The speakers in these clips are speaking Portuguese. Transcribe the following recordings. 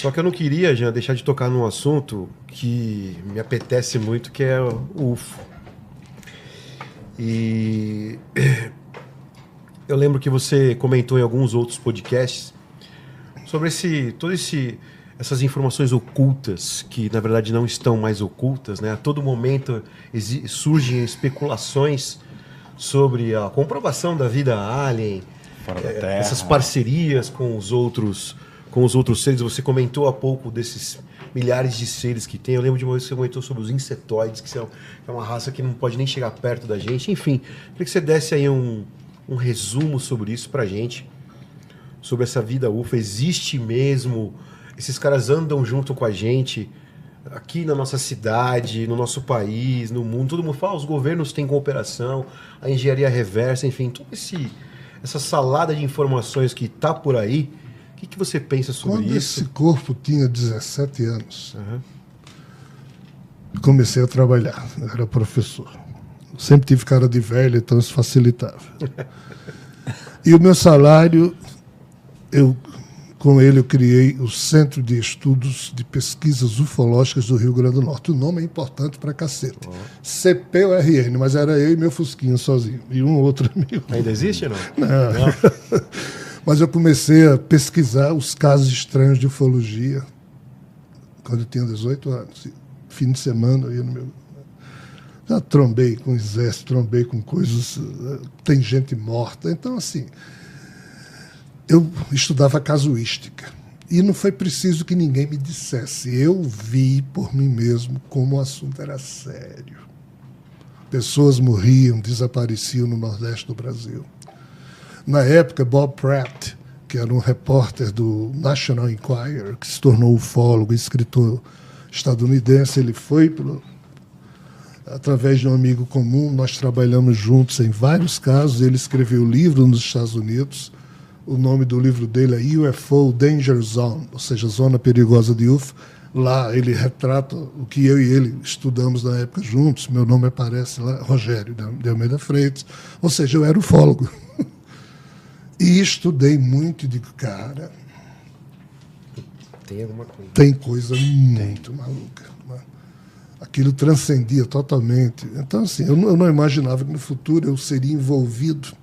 Só que eu não queria, Jean, deixar de tocar num assunto que me apetece muito, que é o UFO. E eu lembro que você comentou em alguns outros podcasts sobre essas informações ocultas, que na verdade não estão mais ocultas, né? A todo momento surgem especulações sobre a comprovação da vida alien, fora da Terra, essas parcerias com os outros seres. Você comentou há pouco desses milhares de seres que tem. Eu lembro de uma vez que você comentou sobre os insetoides, que é uma raça que não pode nem chegar perto da gente. Enfim, queria que você desse aí um resumo sobre isso pra gente, sobre essa vida UFO. Existe mesmo? Esses caras andam junto com a gente aqui na nossa cidade, no nosso país, no mundo. Todo mundo fala, os governos têm cooperação, a engenharia reversa, enfim, toda essa salada de informações que está por aí. O que você pensa sobre Quando isso? Esse corpo tinha 17 anos, comecei a trabalhar, eu era professor. Sempre tive cara de velho, então isso facilitava. E o meu salário, com ele eu criei o Centro de Estudos de Pesquisas Ufológicas do Rio Grande do Norte. O nome é importante pra cacete. CPURN, mas era eu e meu Fusquinha sozinho. E um outro amigo. Ainda existe ou não? Não. Mas eu comecei a pesquisar os casos estranhos de ufologia quando eu tinha 18 anos. Fim de semana eu ia no meu... Já trombei com exército, trombei com coisas... Tem gente morta. Então, assim... Eu estudava casuística e não foi preciso que ninguém me dissesse. Eu vi por mim mesmo como o assunto era sério. Pessoas morriam, desapareciam no Nordeste do Brasil. Na época, Bob Pratt, que era um repórter do National Enquirer, que se tornou ufólogo e escritor estadunidense, ele foi através de um amigo comum, nós trabalhamos juntos em vários casos. Ele escreveu livro nos Estados Unidos. O nome do livro dele é UFO Danger Zone, ou seja, Zona Perigosa de UFO. Lá ele retrata o que eu e ele estudamos na época juntos. Meu nome aparece lá, Rogério de Almeida Freitas. Ou seja, eu era ufólogo. E estudei muito e digo, cara, tem alguma coisa. Tem coisa muito maluca. Né? Aquilo transcendia totalmente. Então, assim, eu não imaginava que no futuro eu seria envolvido.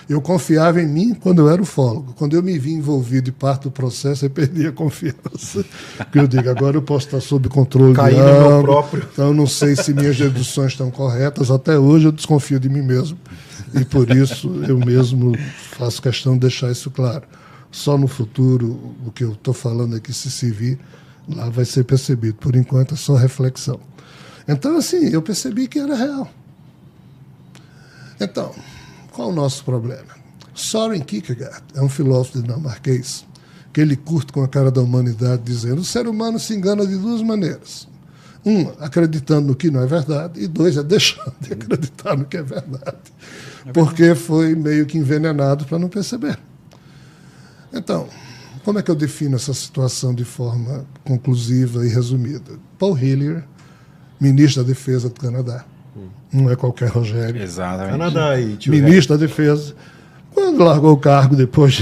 Eu confiava em mim quando eu era ufólogo. Quando eu me vi envolvido em parte do processo, eu perdi a confiança. Porque eu digo, agora eu posso estar sob controle Caí no meu próprio. Então eu não sei se minhas deduções estão corretas. Até hoje eu desconfio de mim mesmo. E por isso eu mesmo faço questão de deixar isso claro. Só no futuro, o que eu estou falando aqui, se vir, lá vai ser percebido. Por enquanto é só reflexão. Então, assim, eu percebi que era real. Então... Qual o nosso problema? Soren Kierkegaard é um filósofo dinamarquês que ele curte com a cara da humanidade, dizendo o ser humano se engana de duas maneiras. Acreditando no que não é verdade, e dois, deixando de acreditar no que é verdade. Porque foi meio que envenenado para não perceber. Então, como é que eu defino essa situação de forma conclusiva e resumida? Paul Hillier, ministro da Defesa do Canadá, não é qualquer Rogério. Exatamente. Canadá e ministro da Defesa. Quando largou o cargo depois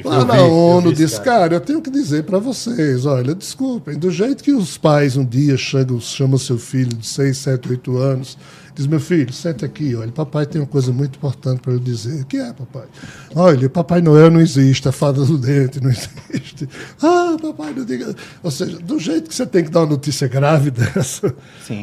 lá na ONU, disse, cara, eu tenho que dizer para vocês, olha, desculpem, do jeito que os pais um dia chamam seu filho de 6, 7, 8 anos, diz, meu filho, sente aqui, olha, papai tem uma coisa muito importante para eu dizer. O que é, papai? Olha, Papai Noel não existe, a fada do dente não existe. Ah, papai, não diga... Ou seja, do jeito que você tem que dar uma notícia grave dessa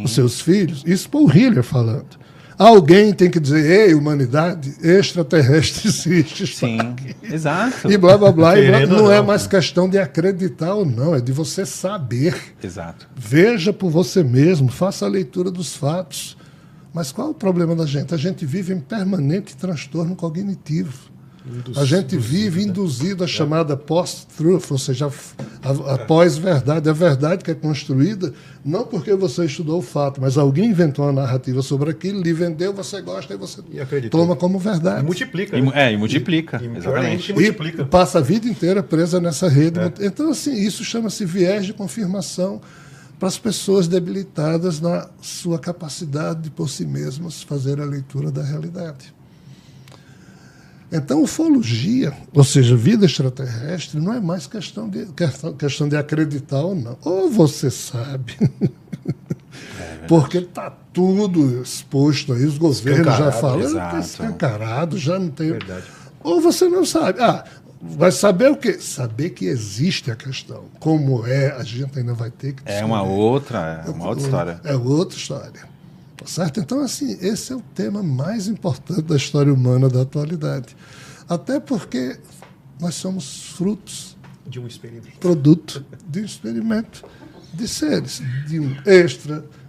aos seus filhos, isso Paul Hillier falando. Alguém tem que dizer, ei, humanidade, extraterrestre existe. Sim, exato. E blá, blá, blá. E blá. Não é mais questão de acreditar ou não, é de você saber. Exato. Veja por você mesmo, faça a leitura dos fatos. Mas qual é o problema da gente? A gente vive em permanente transtorno cognitivo. A gente vive induzido à chamada post-truth, ou seja, a pós-verdade. A verdade que é construída não porque você estudou o fato, mas alguém inventou uma narrativa sobre aquilo, lhe vendeu, você gosta e você toma como verdade. E multiplica. Né? E multiplica. Exatamente. E passa a vida inteira presa nessa rede. Então, assim, isso chama-se viés de confirmação para as pessoas debilitadas na sua capacidade de, por si mesmas, fazer a leitura da realidade. Então, ufologia, ou seja, vida extraterrestre, não é mais questão de acreditar ou não. Ou você sabe, porque está tudo exposto aí, os governos já falam, está escancarado, já não tem... Verdade. Ou você não sabe. Vai saber o quê? Saber que existe a questão. Como a gente ainda vai ter que descobrir. É uma outra história. É outra história. Certo? Então, assim, esse é o tema mais importante da história humana da atualidade. Até porque nós somos frutos de um experimento. Produto de um experimento de seres,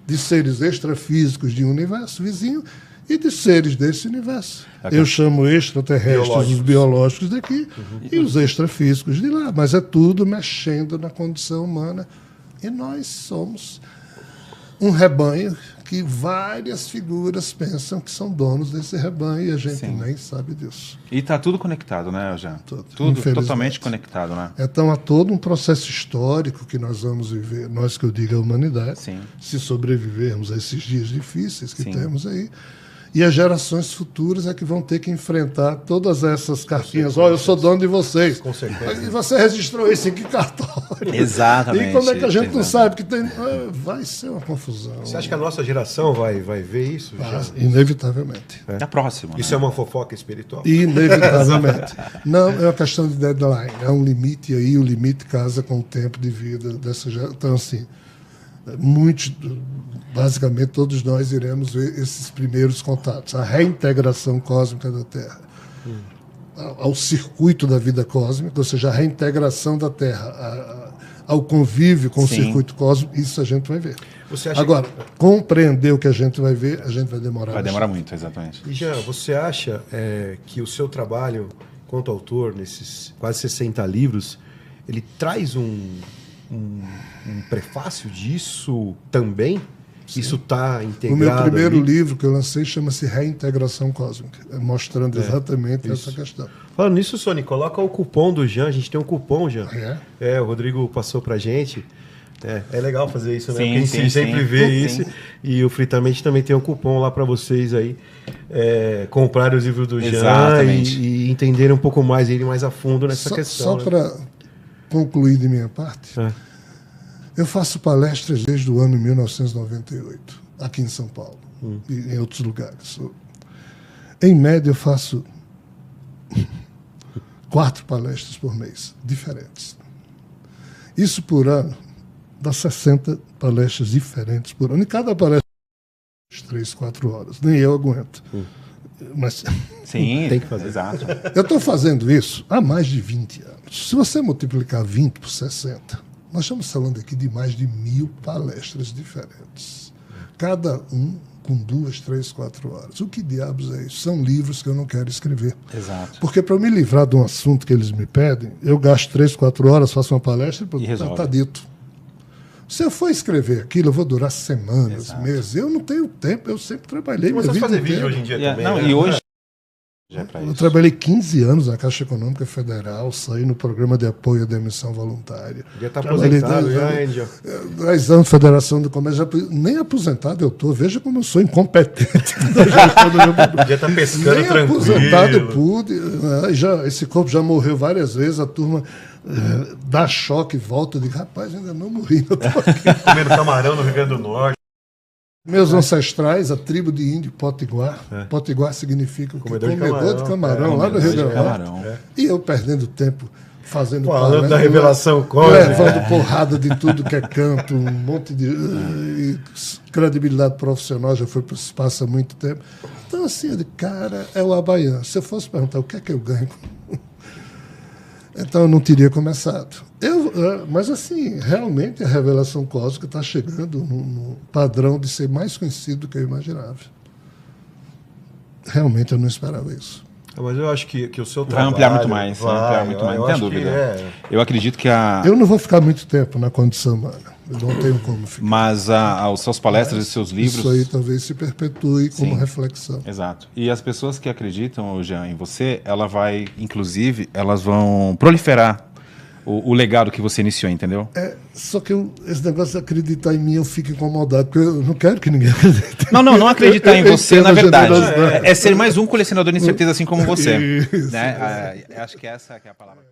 de seres extrafísicos de um universo vizinho e de seres desse universo. Eu chamo extraterrestres os biológicos daqui e os extrafísicos de lá. Mas é tudo mexendo na condição humana. E nós somos um rebanho que várias figuras pensam que são donos desse rebanho e a gente nem sabe disso. E está tudo conectado, né, Jean? Tudo totalmente conectado, né? Então há todo um processo histórico que nós vamos viver, nós que eu digo a humanidade, se sobrevivermos a esses dias difíceis que temos aí. E as gerações futuras é que vão ter que enfrentar todas essas cartinhas. Eu sou dono de vocês. Com certeza. E você registrou isso em que cartório? Exatamente. E como é que a gente não sabe que tem... Vai ser uma confusão. Você acha que a nossa geração vai ver isso? Inevitavelmente. É a próxima. Isso é uma fofoca espiritual? Inevitavelmente. Não, é uma questão de deadline. É um limite aí, o limite casa com o tempo de vida dessa geração. Então, assim... basicamente todos nós iremos ver esses primeiros contatos, a reintegração cósmica da Terra ao circuito da vida cósmica, ou seja, a reintegração da Terra ao convívio com o circuito cósmico, isso a gente vai ver. Agora, compreender o que a gente vai ver, a gente vai demorar. Vai demorar muito, exatamente. E Jean, você acha que o seu trabalho enquanto autor, nesses quase 60 livros, ele traz um prefácio disso também? Sim. Isso está integrado? O meu primeiro livro que eu lancei chama-se Reintegração Cósmica, mostrando exatamente essa questão. Falando nisso, Sony, coloca o cupom do Jean. A gente tem um cupom, Jean. O Rodrigo passou pra gente. É legal fazer isso, né? Porque a gente sempre vê isso. E o Fritamente também tem um cupom lá para vocês aí comprarem os livros do Jean e entenderem um pouco mais, irem mais a fundo nessa questão. Só para concluir de minha parte... Eu faço palestras desde o ano 1998, aqui em São Paulo e em outros lugares. Em média, eu faço 4 palestras por mês, diferentes. Isso por ano dá 60 palestras diferentes por ano. E cada palestra 3, 4 horas. Nem eu aguento. Mas tem que fazer. Exato. Eu estou fazendo isso há mais de 20 anos. Se você multiplicar 20 por 60... Nós estamos falando aqui de mais de 1000 palestras diferentes. Cada um com 2, 3, 4 horas. O que diabos é isso? São livros que eu não quero escrever. Exato. Porque para me livrar de um assunto que eles me pedem, eu gasto 3, 4 horas, faço uma palestra e está dito. Se eu for escrever aquilo, eu vou durar semanas, meses. Eu não tenho tempo, eu sempre trabalhei. Mas você fazer vídeo hoje em dia também. Não, e hoje... Eu trabalhei 15 anos na Caixa Econômica Federal, saí no programa de apoio à demissão voluntária. Já está aposentado, já, 10 anos de Federação do Comércio, nem aposentado eu estou. Veja como eu sou incompetente. Já está pescando nem tranquilo. Aposentado eu pude. Esse corpo já morreu várias vezes, a turma dá choque e volta. Eu digo, rapaz, ainda não morri. Eu tô aqui. Comendo camarão no Rio Grande do Norte. Meus ancestrais, a tribo de índio Potiguar. Potiguar significa comedor de camarão lá no Rio Grande do Norte. E eu perdendo tempo fazendo falando da revelação cósmica, levando porrada de tudo que é canto, um monte de credibilidade profissional, já foi para o espaço há muito tempo. Então, assim, eu digo, cara, é o Abaian. Se eu fosse perguntar o que é que eu ganho, então eu não teria começado. Mas, assim, realmente a revelação cósmica está chegando no padrão de ser mais conhecido do que eu imaginava. Realmente eu não esperava isso. Mas eu acho que o seu trabalho... Vai ampliar muito mais, não tem dúvida. Eu acredito que Eu não vou ficar muito tempo na condição humana. Eu não tenho como ficar. Mas os seus palestras e seus livros... Isso aí talvez se perpetue como reflexão. Exato. E as pessoas que acreditam, Jean, em você, inclusive, elas vão proliferar o legado que você iniciou, entendeu? Só que esse negócio de acreditar em mim, eu fico incomodado, porque eu não quero que ninguém acredite. Não acreditar em você, na verdade. É ser mais um colecionador de incerteza, assim como você. Né? Acho que essa que é a palavra.